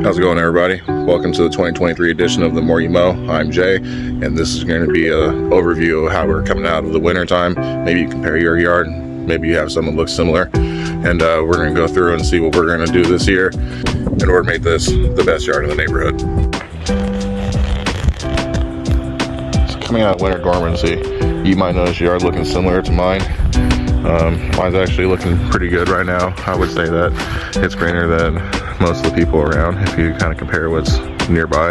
How's it going, everybody? Welcome to the 2023 edition of The More You Mow. I'm Jay, and this is going to be an overview of how we're coming out of the winter time. Maybe you compare your yard, maybe you have something that looks similar, and we're going to go through and see what we're going to do this year in order to make this the best yard in the neighborhood. So coming out of winter dormancy, you might notice your yard looking similar to mine. Mine's actually looking pretty good right now. I would say that it's greener than most of the people around if you kind of compare what's nearby.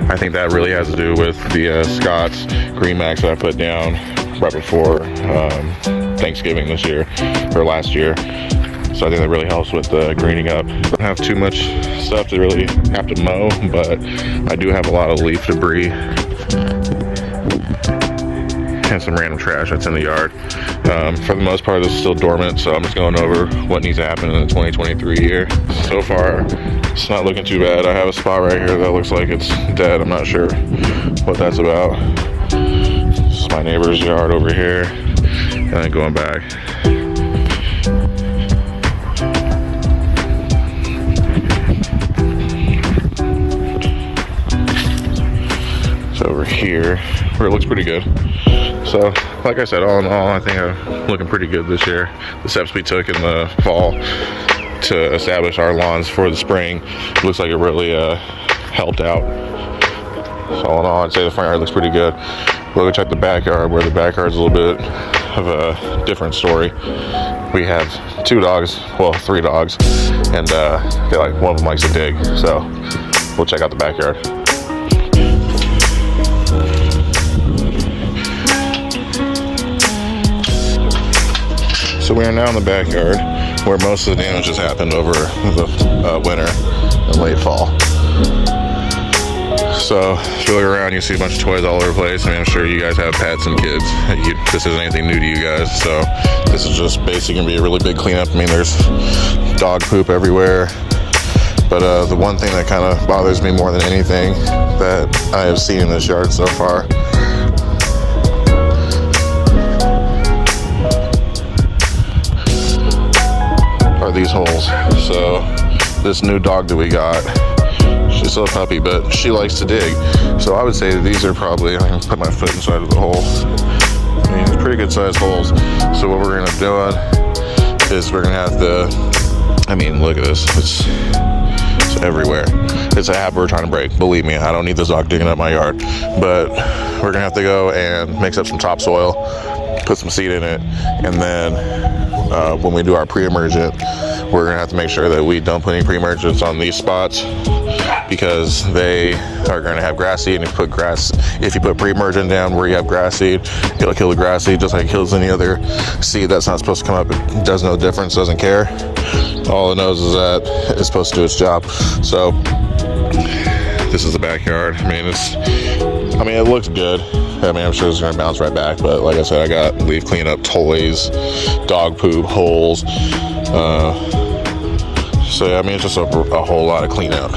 I think that really has to do with the Scott's Green Max that I put down right before Thanksgiving this year, or last year. So I think that really helps with the greening up. I don't have too much stuff to really have to mow, but I do have a lot of leaf debris and some random trash that's in the yard. For the most part, this is still dormant, so I'm just going over what needs to happen in the 2023 year. So far, it's not looking too bad. I have a spot right here that looks like it's dead. I'm not sure what that's about. This is my neighbor's yard over here, and then going back. So over here, where it looks pretty good. So, like I said, all in all, I think I'm looking pretty good this year. The steps we took in the fall to establish our lawns for the spring looks like it really helped out. So all in all, I'd say the front yard looks pretty good. We'll go check the backyard, where the backyard's a little bit of a different story. We have 2 dogs, well, 3 dogs, and they're like, one of them likes to dig. So we'll check out the backyard. So we are now in the backyard, where most of the damage has happened over the winter and late fall. So if you look around, you see a bunch of toys all over the place. I mean, I'm sure you guys have pets and kids. This isn't anything new to you guys, so this is just basically gonna be a really big cleanup. I mean, there's dog poop everywhere. But the one thing that kind of bothers me more than anything that I have seen in this yard so far are these holes. So this new dog that we got, she's still a puppy, but she likes to dig. So I would say that these are probably, I can put my foot inside of the hole. I mean, it's pretty good sized holes. So what we're gonna do is we're gonna have to, I mean, look at this, it's everywhere. It's a habit we're trying to break. Believe me, I don't need this dog digging up my yard, but we're gonna have to go and mix up some topsoil, put some seed in it, and then when we do our pre-emergent, we're gonna have to make sure that we don't put any pre-emergents on these spots, because they are gonna have grass seed. And if you put pre-emergent down where you have grass seed, it'll kill the grass seed just like it kills any other seed that's not supposed to come up. It does no difference, doesn't care. All it knows is that it's supposed to do its job. So this is the backyard. I mean, it looks good. I mean, I'm sure it's gonna bounce right back, but like I said, I got leaf cleanup, toys, dog poop, holes. So yeah, I mean, it's just a whole lot of cleanup.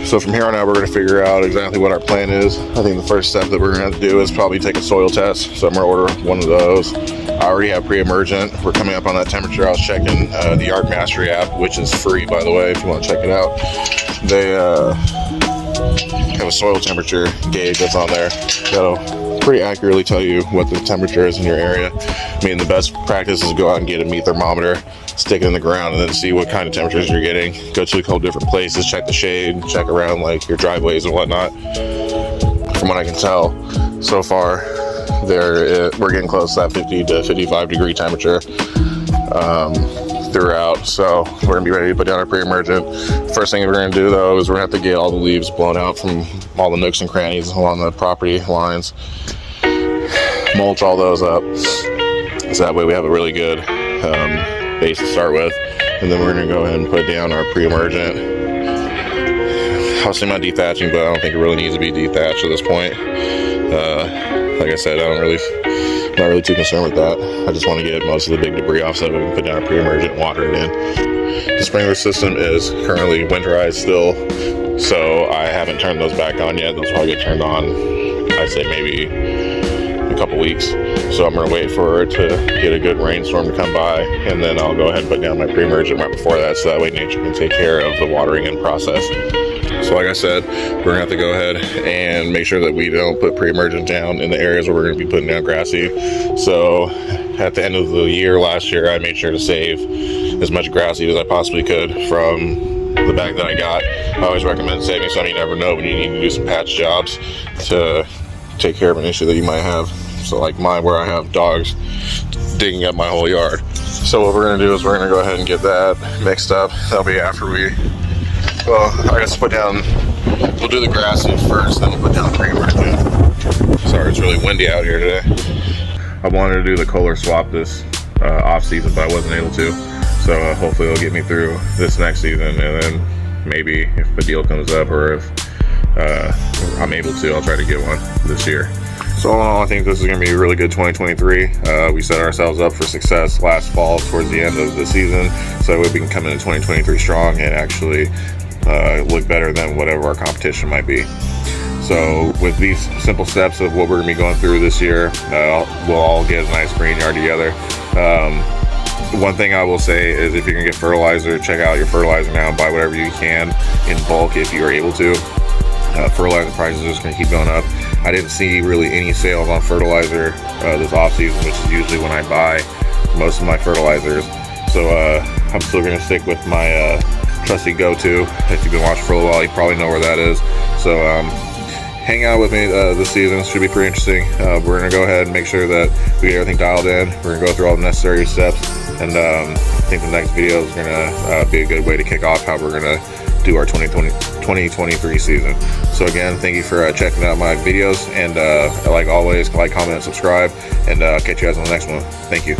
So from here on out, we're gonna figure out exactly what our plan is. I think the first step that we're gonna have to do is probably take a soil test. So I'm gonna order one of those. I already have pre-emergent. We're coming up on that temperature. I was checking the Yard Mastery app, which is free, by the way, if you want to check it out. They have a soil temperature gauge that's on there that'll pretty accurately tell you what the temperature is in your area. I mean, the best practice is to go out and get a meat thermometer, stick it in the ground, and then see what kind of temperatures you're getting. Go to a couple different places, check the shade, check around like your driveways and whatnot. From what I can tell, so far, we're getting close to that 50 to 55 degree temperature throughout. So we're gonna be ready to put down our pre-emergent. First thing we're gonna do though is we're gonna have to get all the leaves blown out from all the nooks and crannies along the property lines, mulch all those up, so that way we have a really good base to start with. And then we're gonna go ahead and put down our pre-emergent. I was thinking about dethatching, but I don't think it really needs to be dethatched at this point. Like I said, I'm not really too concerned with that. I just want to get most of the big debris off so that we can put down a pre-emergent and water it in. The sprinkler system is currently winterized still, so I haven't turned those back on yet. Those will probably get turned on, I'd say maybe a couple weeks. So I'm gonna wait for it to get a good rainstorm to come by, and then I'll go ahead and put down my pre-emergent right before that, so that way nature can take care of the watering in process. So like I said, we're gonna have to go ahead and make sure that we don't put pre-emergent down in the areas where we're gonna be putting down grass seed. So at the end of the year last year, I made sure to save as much grass seed as I possibly could from the bag that I got. I always recommend saving some. You never know when you need to do some patch jobs to take care of an issue that you might have. So like mine, where I have dogs digging up my whole yard. So what we're gonna do is we're gonna go ahead and get that mixed up. That'll be after we, well, I guess we'll do the grass seed first, then we'll put down the pre-emergent. Sorry, it's really windy out here today. I wanted to do the Kohler swap this off season, but I wasn't able to. So hopefully it'll get me through this next season, and then maybe if a deal comes up, or if I'm able to, I'll try to get one this year. So all in all, I think this is going to be a really good 2023. We set ourselves up for success last fall towards the end of the season, so we can come into 2023 strong and actually look better than whatever our competition might be. So with these simple steps of what we're going to be going through this year, we'll all get a nice green yard together. One thing I will say is, if you're going to get fertilizer, check out your fertilizer now and buy whatever you can in bulk if you are able to. Fertilizer prices are just going to keep going up. I didn't see really any sales on fertilizer this off season, which is usually when I buy most of my fertilizers. So I'm still going to stick with my trusty go-to. If you've been watching for a little while, you probably know where that is. So hang out with me this season. It should be pretty interesting. We're going to go ahead and make sure that we get everything dialed in. We're going to go through all the necessary steps, and I think the next video is going to be a good way to kick off how we're going to do our 2023 season. So again, thank you for checking out my videos, and like always, like, comment, and subscribe, and catch you guys on the next one. Thank you.